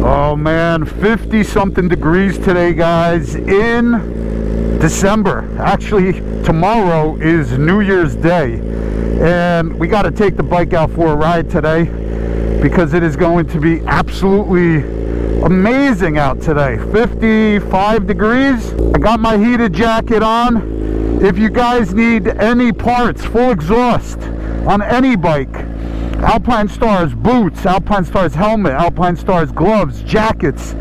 Oh man, 50 something degrees today, guys, in December. Actually, tomorrow is New Year's Day, and we got to take the bike out for a ride today because it is going to be absolutely amazing out today. 55 degrees. I got my heated jacket on. If you guys need any parts, full exhaust on any bike, Alpine Stars boots, Alpine Stars helmet, Alpine Stars gloves, jackets,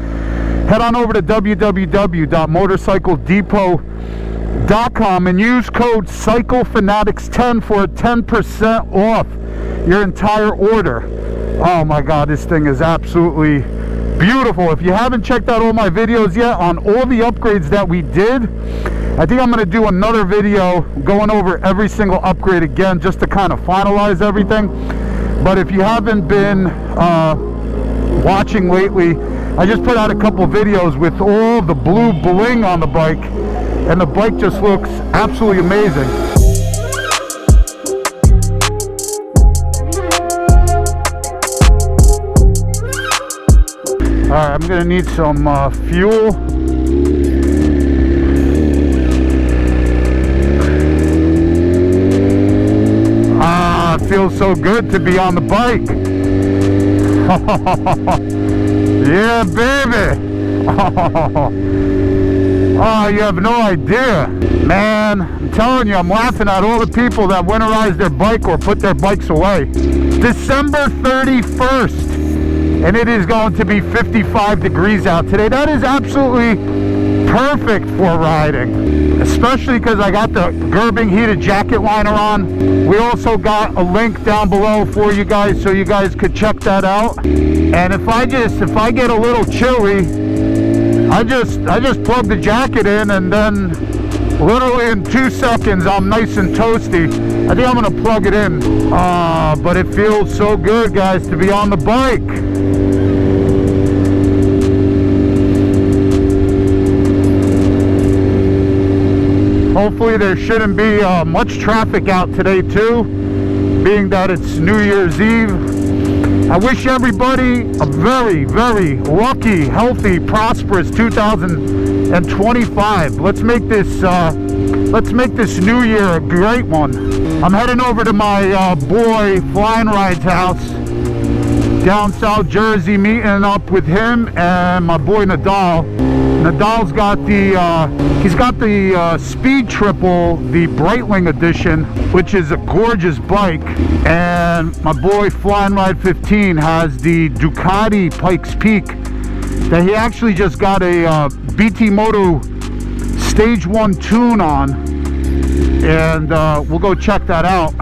head on over to www.motorcycledepot.com and use code CycleFanatics10 for 10% off your entire order. Oh my god, this thing is absolutely beautiful. If you haven't checked out all my videos yet on all the upgrades that we did, I think I'm going to do another video going over every single upgrade again, just to kind of finalize everything. But if you haven't been watching lately, I just put out a couple videos with all the blue bling on the bike, and the bike just looks absolutely amazing. Alright, I'm gonna need some fuel. Ah, it feels so good to be on the bike. Yeah, baby. Oh, you have no idea. Man, I'm telling you, I'm laughing at all the people that winterize their bike or put their bikes away. December 31st. And it is going to be 55 degrees out today. That is absolutely perfect for riding, especially because I got the Gerbing heated jacket liner on. We also got a link down below for you guys, so you guys could check that out. And if I get a little chilly, I just plug the jacket in, and then literally in 2 seconds I'm nice and toasty. I think I'm gonna plug it in. But it feels so good, guys, to be on the bike. Hopefully there shouldn't be much traffic out today too, being that it's New Year's Eve. I wish everybody a very, very lucky, healthy, prosperous 2025. Let's make this New Year a great one. I'm heading over to my boy Flying Ride's house down South Jersey, meeting up with him and my boy Nadal. Nadal's got the Speed Triple, the Breitling edition, which is a gorgeous bike, and my boy Flying Ride 15 has the Ducati Pikes Peak that he actually just got a BT Moto Stage 1 tune on, and we'll go check that out.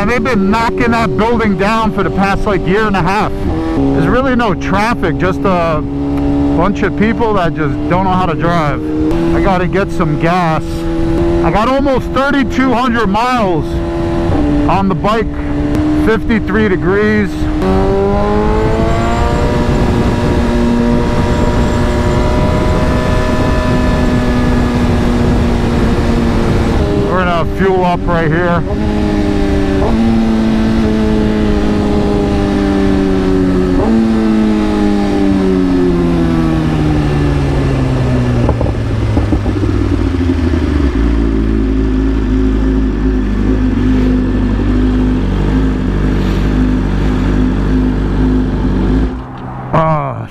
They've been knocking that building down for the past like year and a half. There's really no traffic, just a bunch of people that just don't know how to drive. I gotta get some gas. I got almost 3,200 miles on the bike, 53 degrees. We're gonna fuel up right here.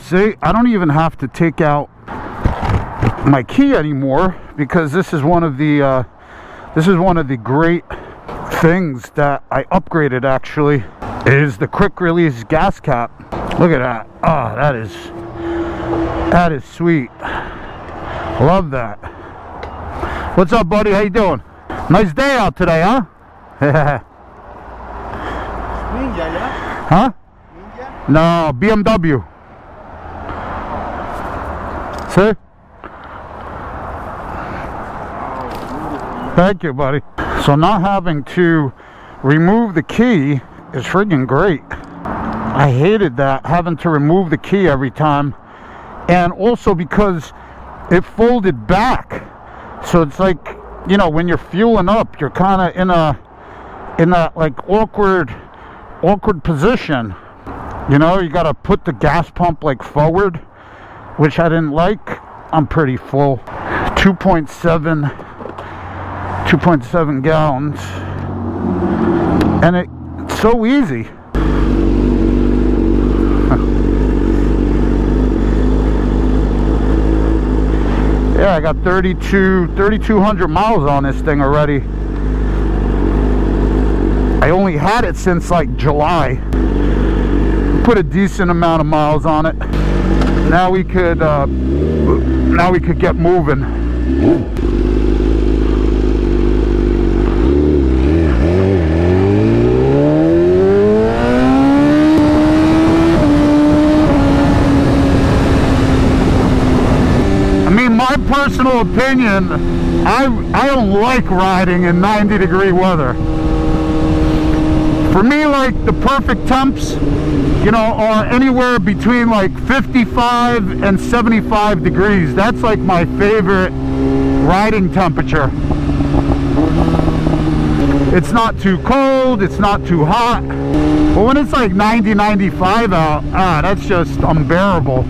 See, I don't even have to take out my key anymore, because this is one of the great things that I upgraded, actually, is the quick release gas cap. Look at that. Oh, that is sweet. Love that. What's up, buddy? How you doing? Nice day out today, huh? Ninja, yeah? Huh? Ninja? No, BMW. See? Thank you, buddy. So not having to remove the key is freaking great. I hated that, having to remove the key every time. And also because it folded back. So it's like, you know, when you're fueling up, you're kind of in that like awkward position. You know, you got to put the gas pump like forward, which I didn't like. I'm pretty full. 2.7 gallons. And it's so easy. Yeah, I got 3,200 miles on this thing already. I only had it since like July. Put a decent amount of miles on it. Now we could get moving. My personal opinion, I don't like riding in 90-degree weather. For me, like, the perfect temps, you know, are anywhere between like 55 and 75 degrees. That's like my favorite riding temperature. It's not too cold, it's not too hot. But when it's like 90, 95 out, that's just unbearable.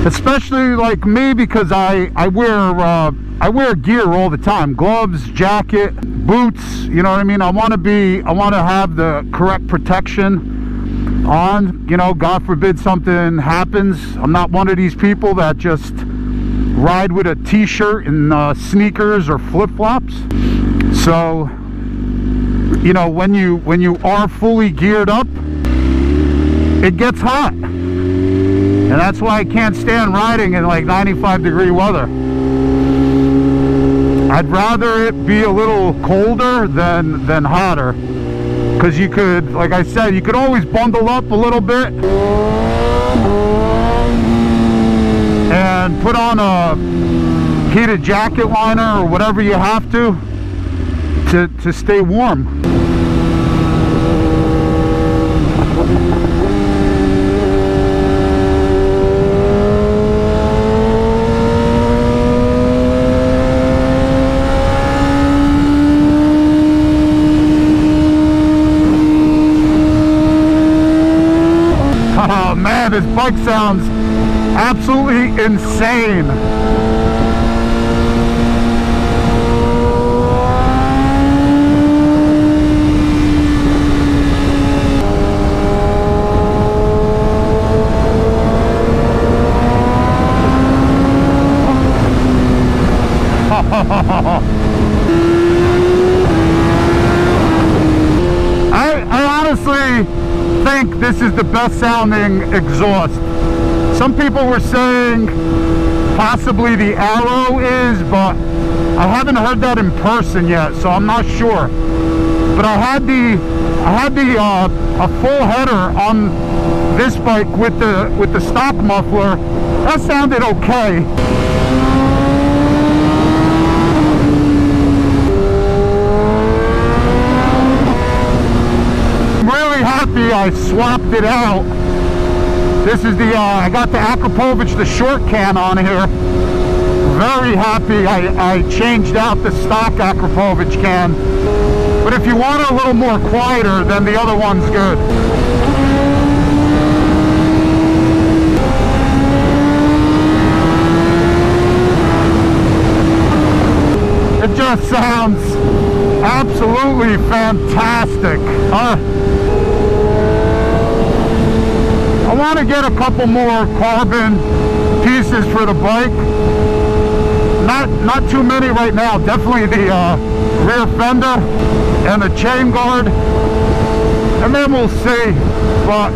Especially like me, because I wear gear all the time, gloves, jacket, boots, you know what I mean? I want to have the correct protection on, you know, God forbid something happens. I'm not one of these people that just ride with a t-shirt and sneakers or flip-flops. So, you know, when you are fully geared up, it gets hot. And that's why I can't stand riding in like 95-degree weather. I'd rather it be a little colder than hotter. Because you could, like I said, you could always bundle up a little bit and put on a heated jacket liner or whatever you have to stay warm. Oh man, this bike sounds absolutely insane. I honestly think this is the best sounding exhaust. Some people were saying possibly the Arrow is, but I haven't heard that in person yet, so I'm not sure. But I had a full header on this bike with the stock muffler. That sounded okay. Happy I swapped it out. This is the I got the Akrapovic, the short can on here. Very happy I changed out the stock Akrapovic can. But if you want it a little more quieter, then the other one's good. It just sounds absolutely fantastic. I want to get a couple more carbon pieces for the bike. Not too many right now. Definitely the rear fender and the chain guard, and then we'll see. But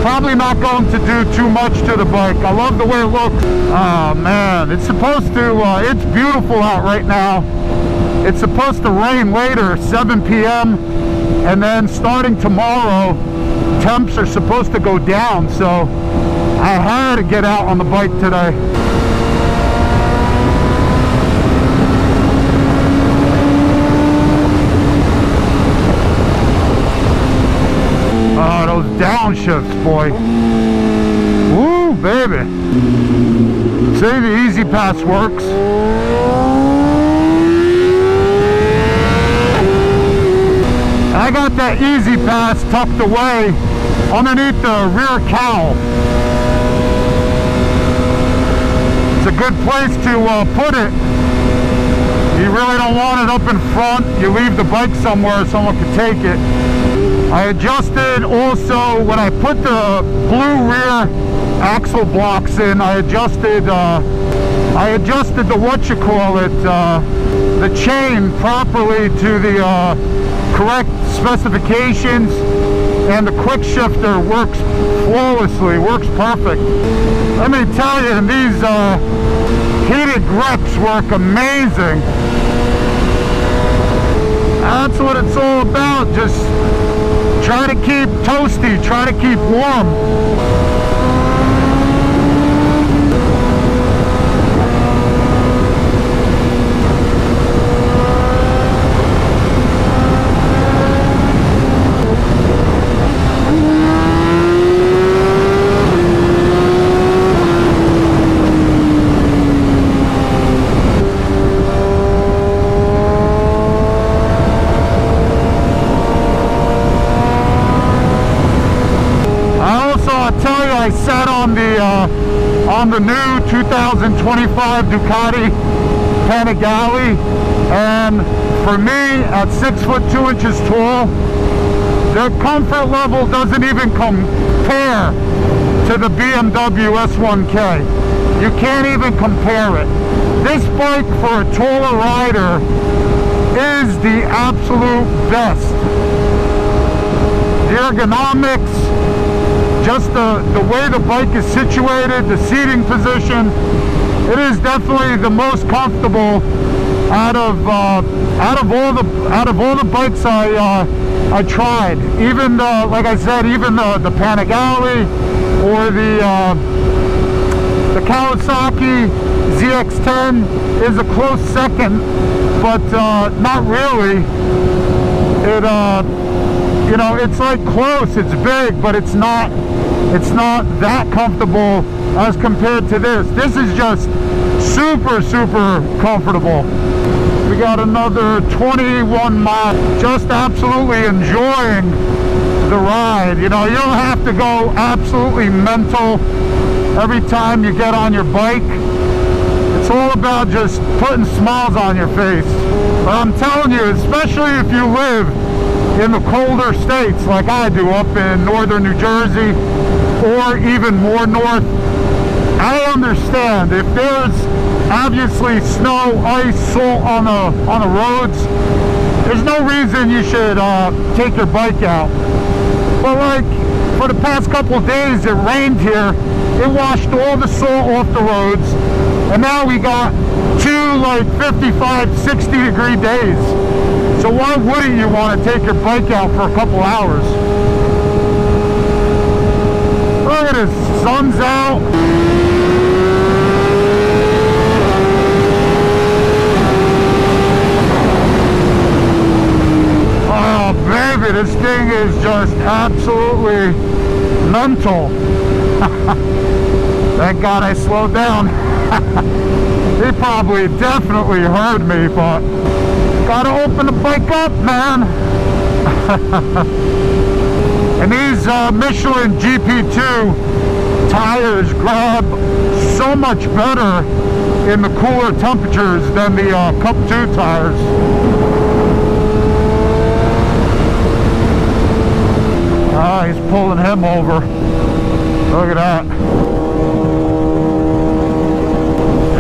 probably not going to do too much to the bike. I love the way it looks. Oh man, it's supposed to. It's beautiful out right now. It's supposed to rain later, 7 p.m. and then starting tomorrow, temps are supposed to go down, so I had to get out on the bike today. Oh, those downshifts, boy. Woo, baby. See, the Easy Pass works. I got that Easy Pass tucked away underneath the rear cowl. It's a good place to put it. You really don't want it up in front. You leave the bike somewhere someone can take it. I adjusted also, when I put the blue rear axle blocks in, I adjusted the the chain properly to the correct specifications, and the quick shifter works flawlessly, works perfect. Let me tell you, these heated grips work amazing. That's what it's all about. Just try to keep toasty, try to keep warm. I sat on the new 2025 Ducati Panigale, and for me, at 6 foot 2 inches tall, the comfort level doesn't even compare to the BMW S1K. You can't even compare it. This bike for a taller rider is the absolute best. The ergonomics, just the way the bike is situated, the seating position, it is definitely the most comfortable out of all the bikes I tried. Even like I said, even the Panigale or the Kawasaki ZX-10 is a close second, but not really. It you know, it's like close, it's big, but it's not that comfortable as compared to this. This is just super comfortable. We got another 21 miles, just absolutely enjoying the ride. You know, you don't have to go absolutely mental every time you get on your bike. It's all about just putting smiles on your face. But I'm telling you, especially if you live in the colder states like I do, up in northern New Jersey or even more north, I understand if there's obviously snow, ice, salt on the roads, there's no reason you should take your bike out. But like for the past couple of days, it rained here, it washed all the salt off the roads, and now we got 2 like 55, 60 degree days. So why wouldn't you want to take your bike out for a couple hours? Look at this, sun's out. Oh baby, this thing is just absolutely mental. Thank God I slowed down. He probably definitely heard me, but gotta open the bike up, man. And these Michelin GP2 tires grab so much better in the cooler temperatures than the Cup 2 tires. Ah, he's pulling him over. Look at that.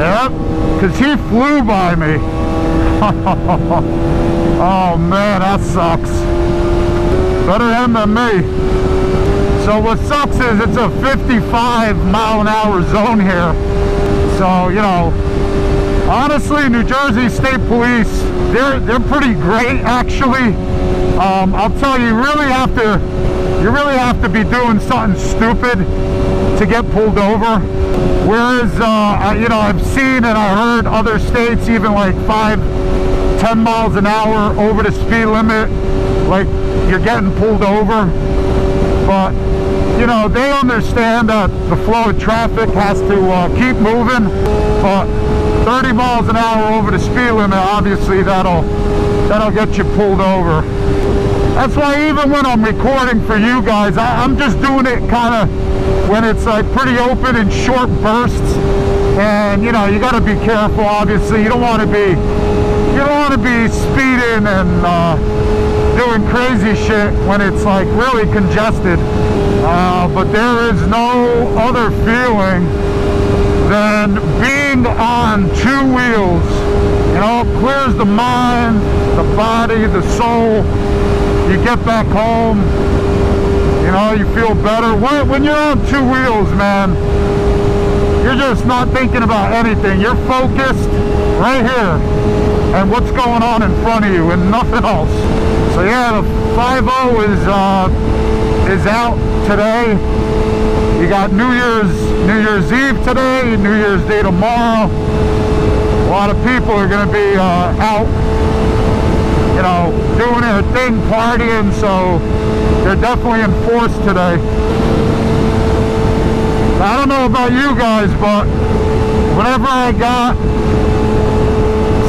Yep, because he flew by me. Oh man, that sucks. Better him than me. So what sucks is it's a 55 mile an hour zone here. So, you know, honestly, New Jersey State Police, they're pretty great actually. I'll tell you, you really have to be doing something stupid to get pulled over. Whereas, you know, I've seen and I heard other states even like 5-10 miles an hour over the speed limit, like you're getting pulled over. But you know, they understand that the flow of traffic has to keep moving, but 30 miles an hour over the speed limit, obviously that'll get you pulled over. That's why even when I'm recording for you guys, I'm just doing it kind of when it's like pretty open in short bursts. And you know, you got to be careful. Obviously, you don't want to be speeding and doing crazy shit when it's like really congested. But there is no other feeling than being on two wheels. You know, it clears the mind, the body, the soul. You get back home, you know, you feel better. When you're on two wheels, man, you're just not thinking about anything. You're focused right here and what's going on in front of you and nothing else. So yeah, the 5.0 is out today. You got New Year's Eve today, New Year's Day tomorrow. A lot of people are going to be out, you know, doing their thing, partying, so they're definitely in force today. I don't know about you guys, but whenever I got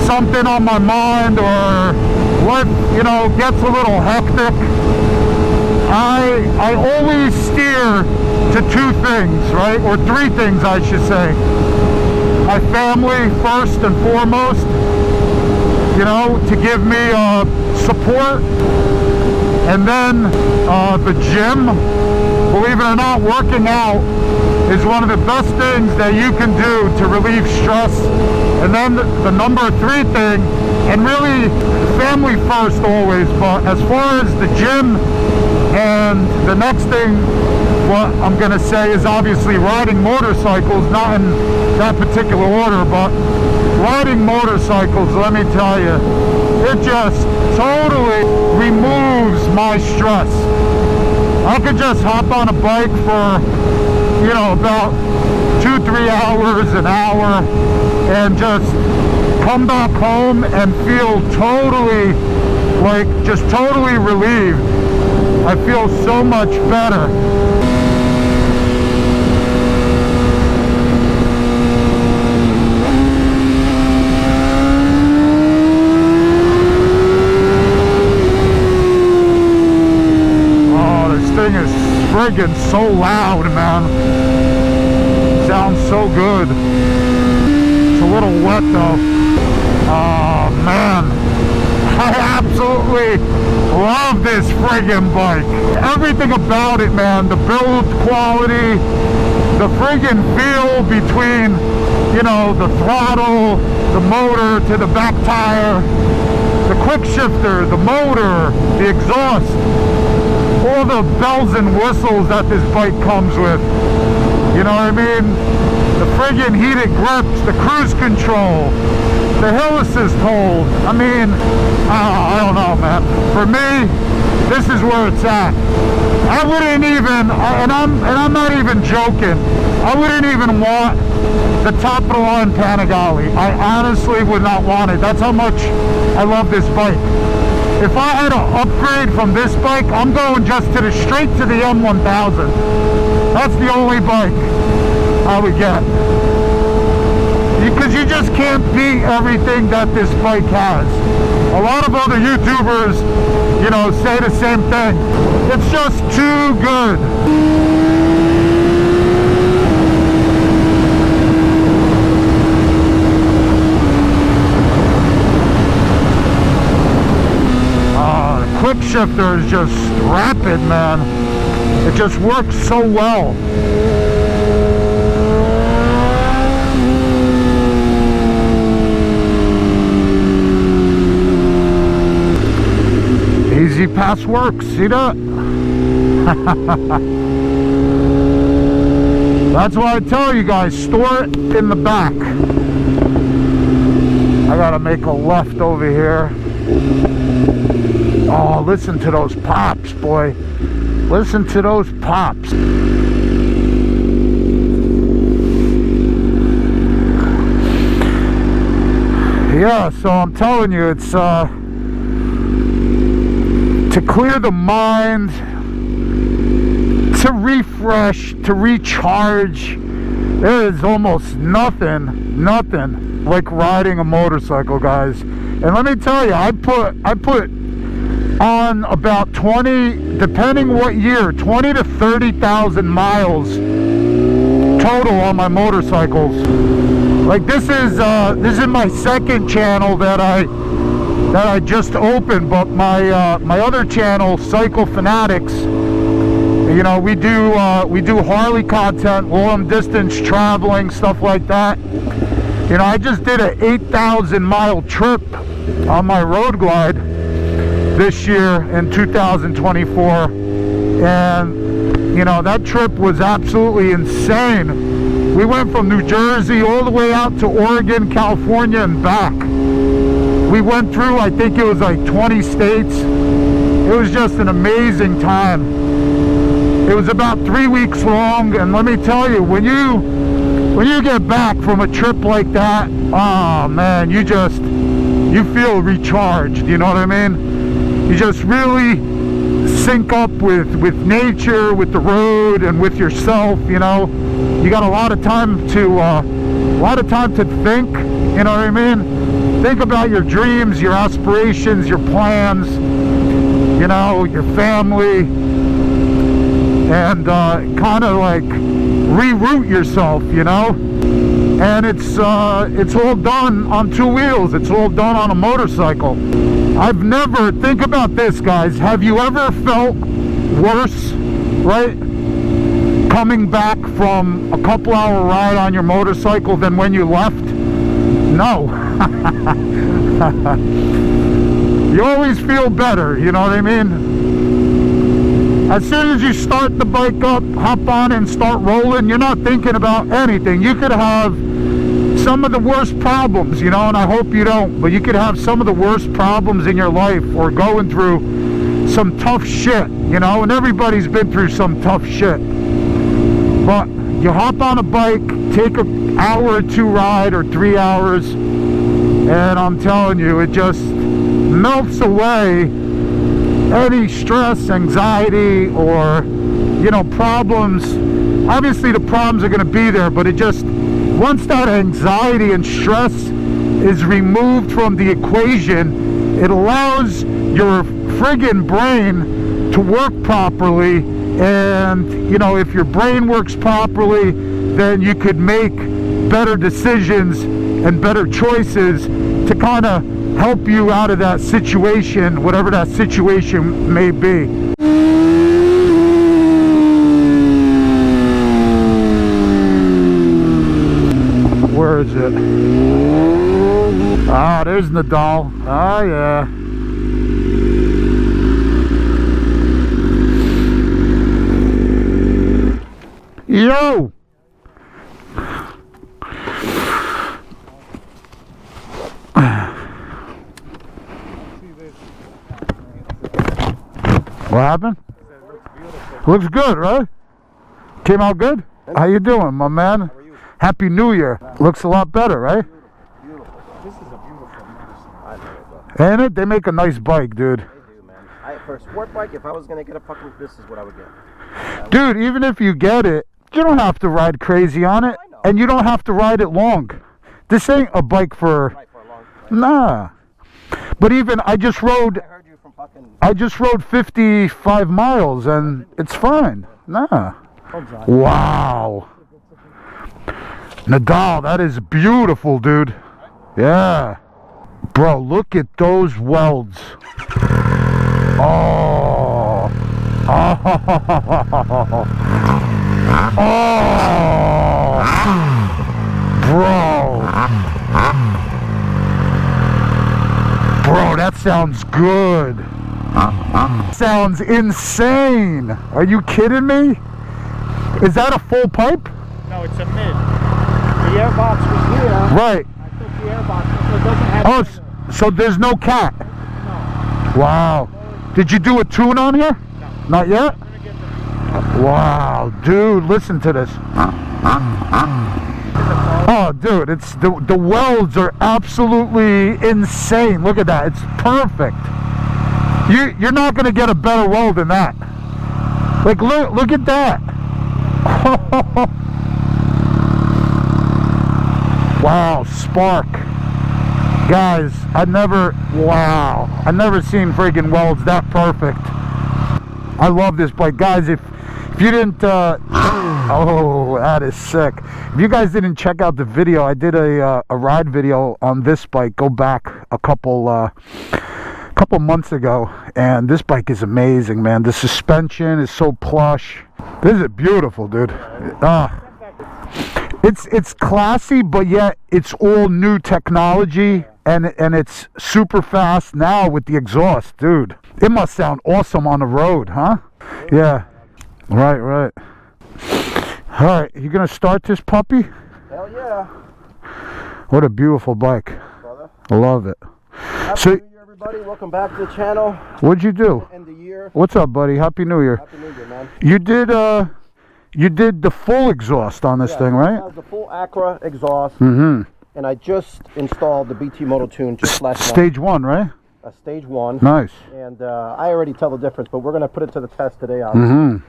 something on my mind or life, you know, gets a little hectic, I always steer to two things, right? Or three things, I should say. My family first and foremost, you know, to give me support, and then the gym. Believe it or not, working out is one of the best things that you can do to relieve stress. And then the number three thing, and really family first always, but as far as the gym, and the next thing, what I'm gonna say is obviously riding motorcycles, not in that particular order, but riding motorcycles, let me tell you, it just totally removes my stress. I could just hop on a bike for, you know, about 2-3 hours, an hour, and just come back home and feel totally, like, just totally relieved. I feel so much better. Thing is friggin' so loud, man. Sounds so good. It's a little wet though. Oh man, I absolutely love this friggin' bike. Everything about it, man. The build quality, the friggin' feel between, you know, the throttle, the motor to the back tire, the quick shifter, the motor, the exhaust, all the bells and whistles that this bike comes with. You know what I mean? The friggin' heated grips, the cruise control, the hill assist hold. I mean, I don't know, man. For me, this is where it's at. I wouldn't even, and I'm not even joking, I wouldn't even want the top of the line Panigale. I honestly would not want it. That's how much I love this bike. If I had to upgrade from this bike, I'm going just straight to the M1000. That's the only bike I would get. Because you just can't beat everything that this bike has. A lot of other YouTubers, you know, say the same thing. It's just too good. Quick shifter is just rapid, man. It just works so well. Easy pass works, see that? That's why I tell you guys, store it in the back. I gotta make a left over here. Oh, listen to those pops, boy. Listen to those pops. Yeah, so I'm telling you, it's to clear the mind, to refresh, to recharge. There is almost nothing like riding a motorcycle, guys. And let me tell you, I put on about 20, depending what year, 20 to 30,000 miles total on my motorcycles. Like this is my second channel that I just opened, but my other channel, Cycle Fanatics, you know, we do Harley content, long distance traveling, stuff like that. You know, I just did an 8,000 mile trip on my road glide this year in 2024, and you know, that trip was absolutely insane. We went from New Jersey all the way out to Oregon, California, and back. We went through, I think it was like 20 states. It was just an amazing time. It was about 3 weeks long, and let me tell you, when you get back from a trip like that, oh man, you feel recharged, you know what I mean? You just really sync up with nature, with the road, and with yourself. You know, you got a lot of time to think, you know what I mean? Think about your dreams, your aspirations, your plans, you know, your family, and kind of like reroute yourself, you know. And it's all done on two wheels. It's all done on a motorcycle. I've never, think about this, guys, have you ever felt worse, right, coming back from a couple hour ride on your motorcycle than when you left? No. You always feel better, you know what I mean? As soon as you start the bike up, hop on and start rolling, you're not thinking about anything. You could have some of the worst problems, you know, and I hope you don't, but you could have some of the worst problems in your life, or going through some tough shit, you know, and everybody's been through some tough shit. But you hop on a bike, take an hour or two ride, or 3 hours, and I'm telling you, it just melts away any stress, anxiety, or, you know, problems. Obviously the problems are going to be there, but it just, once that anxiety and stress is removed from the equation, it allows your friggin' brain to work properly. And, you know, if your brain works properly, then you could make better decisions and better choices to kind of help you out of that situation, whatever that situation may be. Where is it? Ah, there's Nadal. Oh yeah. Yo! What happened? Looks good, right? Came out good? How you doing, my man? How are you? Happy New Year. Looks a lot better, right? Beautiful. This is a beautiful medicine. I know it, though. Ain't it? They make a nice bike, dude. They do, man. For a sport bike, if I was gonna get a fucking, this is what I would get. Dude, even if you get it, you don't have to ride crazy on it, and you don't have to ride it long. This ain't a bike for... Right, for a long time. Nah. But even, I just rode 55 miles, and it's fine. Nah. Wow. Nadal, that is beautiful, dude. Yeah. Bro, look at those welds. Oh. Oh. Oh. Bro. Bro, that sounds good. Sounds insane. Are you kidding me? Is that a full pipe? No, it's a mid. The airbox was here. Right. I took the airbox, so it doesn't have... Oh, so there's no cat? No. Wow. Did you do a tune on here? No. Not yet? I'm gonna get the... Wow, dude, listen to this. Oh, dude, it's the welds are absolutely insane. Look at that. It's perfect. You're not going to get a better weld than that. Like, look at that. Wow, spark. Guys, I never seen friggin' welds that perfect. I love this bike. Guys, if you didn't, oh, that is sick. If you guys didn't check out the video, I did a ride video on this bike. Go back a couple months ago, and this bike is amazing, man. The suspension is so plush. This is beautiful, dude. It's classy, but yet it's all new technology, and it's super fast now with the exhaust, dude. It must sound awesome on the road, huh? Yeah. Right. All right, you gonna start this puppy? Hell yeah. What a beautiful bike. Brother. I love it. Happy New Year, everybody. Welcome back to the channel. What'd you do? End the year. What's up, buddy? Happy New Year. Happy New Year, man. You did the full exhaust on this thing, right? It has the full Acura exhaust. Mm-hmm. And I just installed the BT Moto Tune just last month. Stage 1, right? Stage 1. Nice. And I already tell the difference, but we're going to put it to the test today, obviously. Mm-hmm.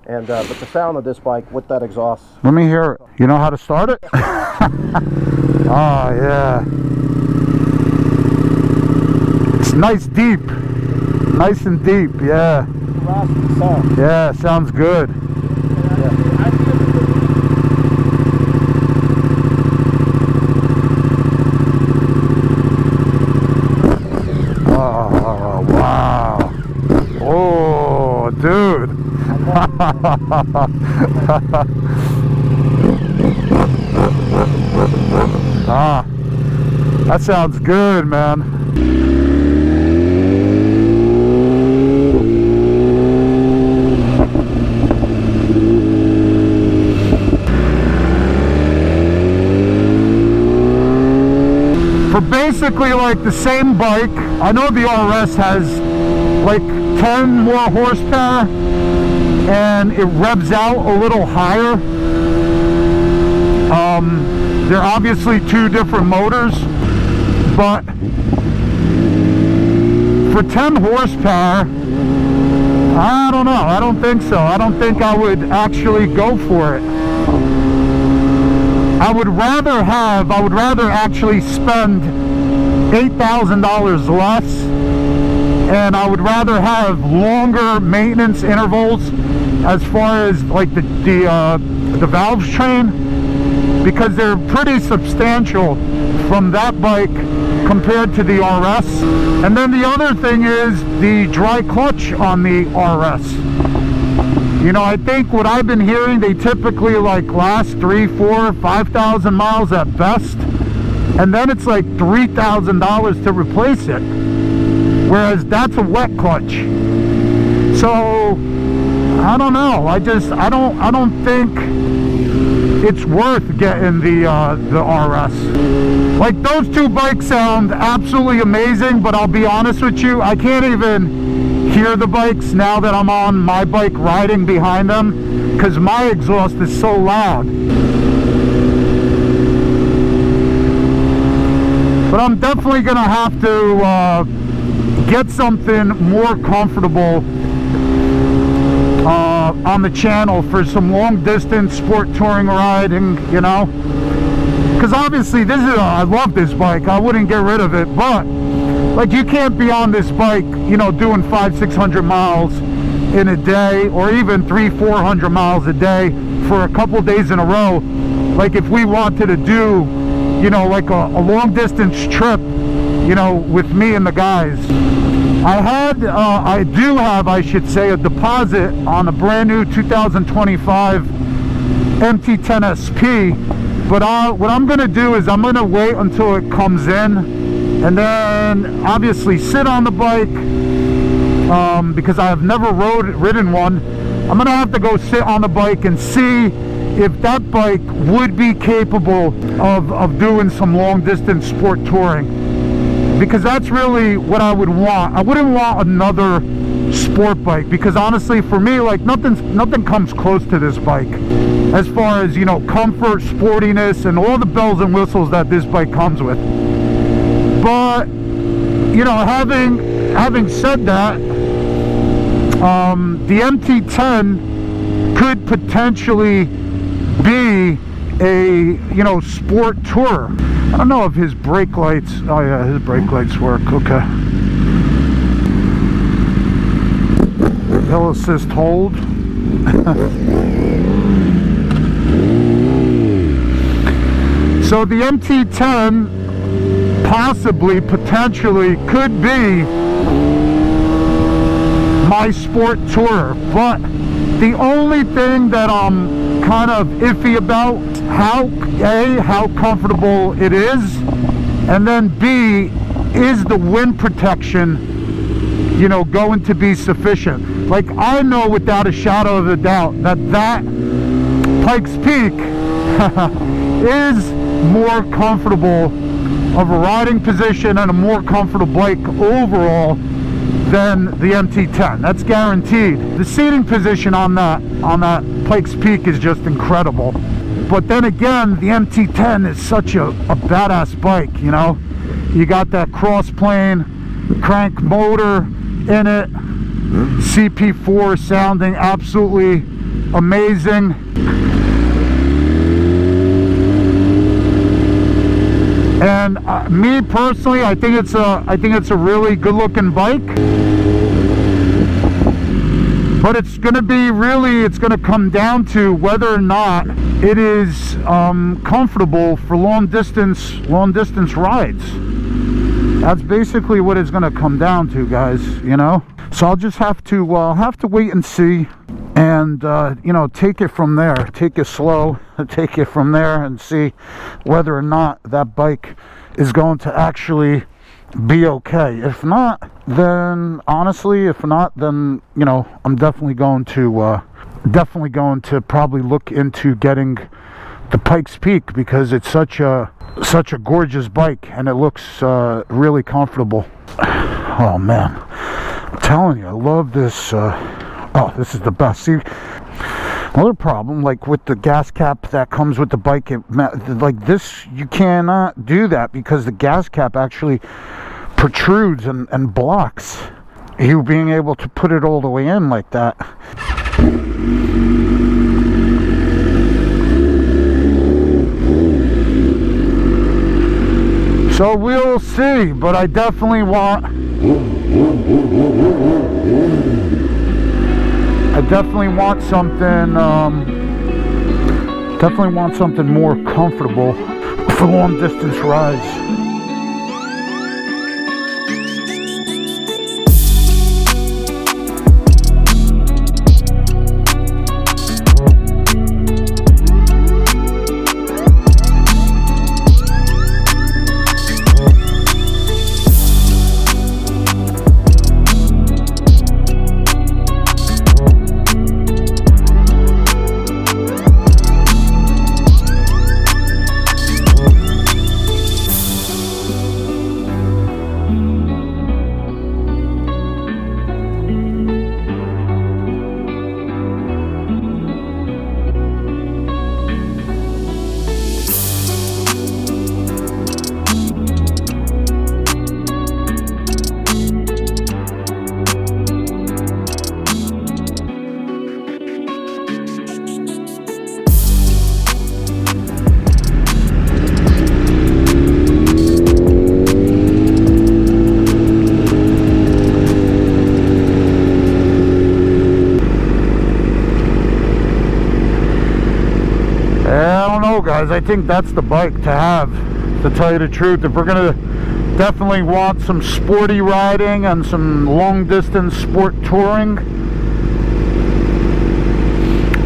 And but the sound of this bike with that exhaust. Let me hear it. You know how to start it? Oh, yeah. It's nice deep. Nice and deep, yeah. Raspy sound. Yeah, sounds good. Oh, wow. Oh, dude. Ah, that sounds good, man. For basically like the same bike, I know the RS has like 10 more horsepower and it revs out a little higher. They're obviously two different motors, but for 10 horsepower, I don't know. I don't think so. I don't think I would actually go for it. I would rather actually spend $8,000 less, and I would rather have longer maintenance intervals as far as like the valves train, because they're pretty substantial from that bike compared to the RS. And then the other thing is the dry clutch on the RS. You know, I think what I've been hearing, they typically like last 3, 4, 5,000 miles at best, and then it's like $3,000 to replace it, whereas that's a wet clutch. So I don't know. I don't think it's worth getting the RS. Like, those two bikes sound absolutely amazing, but I'll be honest with you, I can't even hear the bikes now that I'm on my bike riding behind them, because my exhaust is so loud. But I'm definitely gonna have to get something more comfortable on the channel for some long distance sport touring riding, you know, because obviously I love this bike. I wouldn't get rid of it, but like, you can't be on this bike, you know, doing 500-600 miles in a day, or even 300-400 miles a day for a couple days in a row. Like, if we wanted to do, you know, like a long distance trip, you know, with me and the guys. I do have, I should say, a deposit on a brand new 2025 MT10 SP, but what I'm going to do is I'm going to wait until it comes in, and then obviously sit on the bike, because I have never ridden one. I'm going to have to go sit on the bike and see if that bike would be capable of doing some long distance sport touring. Because that's really what I would want. I wouldn't want another sport bike, because honestly, for me, like, nothing comes close to this bike as far as, you know, comfort, sportiness, and all the bells and whistles that this bike comes with. But, you know, having said that, the MT10 could potentially be a, you know, sport tourer. I don't know if his brake lights, oh yeah, his brake lights work, okay. Hill assist hold. So the MT10 possibly, potentially could be my sport tourer, but the only thing that I'm kind of iffy about, how comfortable it is, and then B, is the wind protection, you know, going to be sufficient? Like, I know without a shadow of a doubt that Pikes Peak is more comfortable of a riding position and a more comfortable bike overall than the MT10. That's guaranteed. The seating position on that Pikes Peak is just incredible. But then again, the MT10 is such a badass bike, you know. You got that cross plane crank motor in it, CP4 sounding absolutely amazing. And me personally, I think it's a really good-looking bike. But it's going to be it's going to come down to whether or not it is comfortable for long distance rides. That's basically what it's going to come down to, guys. You know. So I'll just have to wait and see, and you know, take it from there. Take it slow. Take it from there and see whether or not that bike is going to actually be okay. If not, then honestly, if not, then, you know, I'm definitely going to probably look into getting the Pikes Peak, because it's such a gorgeous bike and it looks really comfortable. Oh man, I'm telling you, I love this. Oh, this is the best. See, another problem, like with the gas cap that comes with the bike, like this, you cannot do that because the gas cap actually protrudes and blocks you being able to put it all the way in like that. So we'll see, but I definitely want something more comfortable for long distance rides. Guys, I think that's the bike to have, to tell you the truth. If we're gonna definitely want some sporty riding and some long distance sport touring,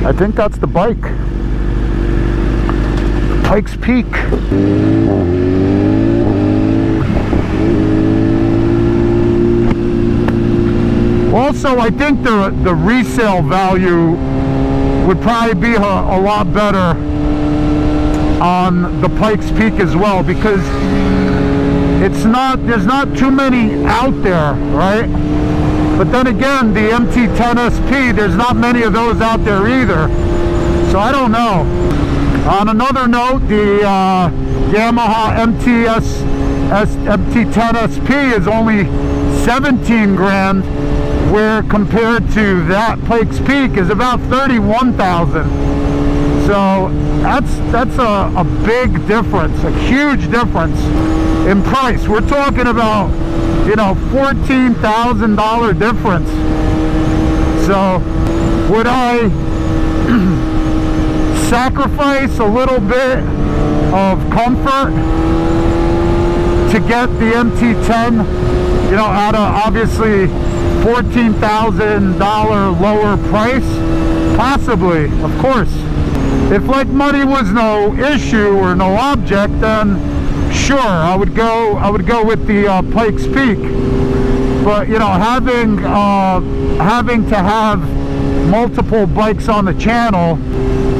I think that's the bike. Pikes Peak. Also, I think the resale value would probably be a lot better on the Pikes Peak as well, because there's not too many out there, right? But then again, the MT10 SP, there's not many of those out there either, so I don't know. On another note, the Yamaha MT10 SP is only 17 grand, where compared to that Pikes Peak is about 31,000. So that's a big difference, a huge difference in price. We're talking about, you know, $14,000 difference. So would I sacrifice a little bit of comfort to get the MT10, you know, at a obviously $14,000 lower price? Possibly, of course. If like money was no issue or no object, then sure, I would go with the Pikes Peak. But you know, having to have multiple bikes on the channel,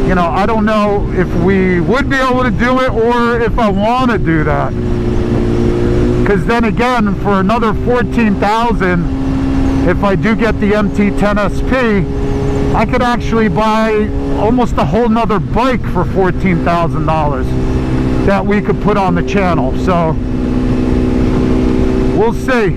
you know, I don't know if we would be able to do it or if I want to do that. Because then again, for another $14,000, if I do get the MT10 SP, I could actually buy almost a whole nother bike for $14,000 that we could put on the channel. So we'll see.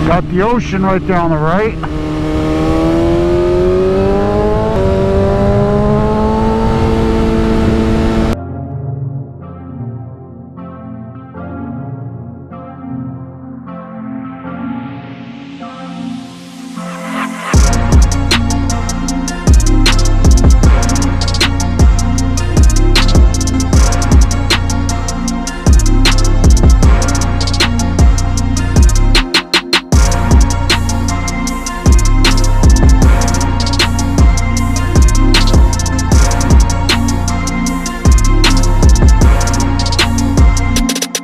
Got the ocean right there on the right.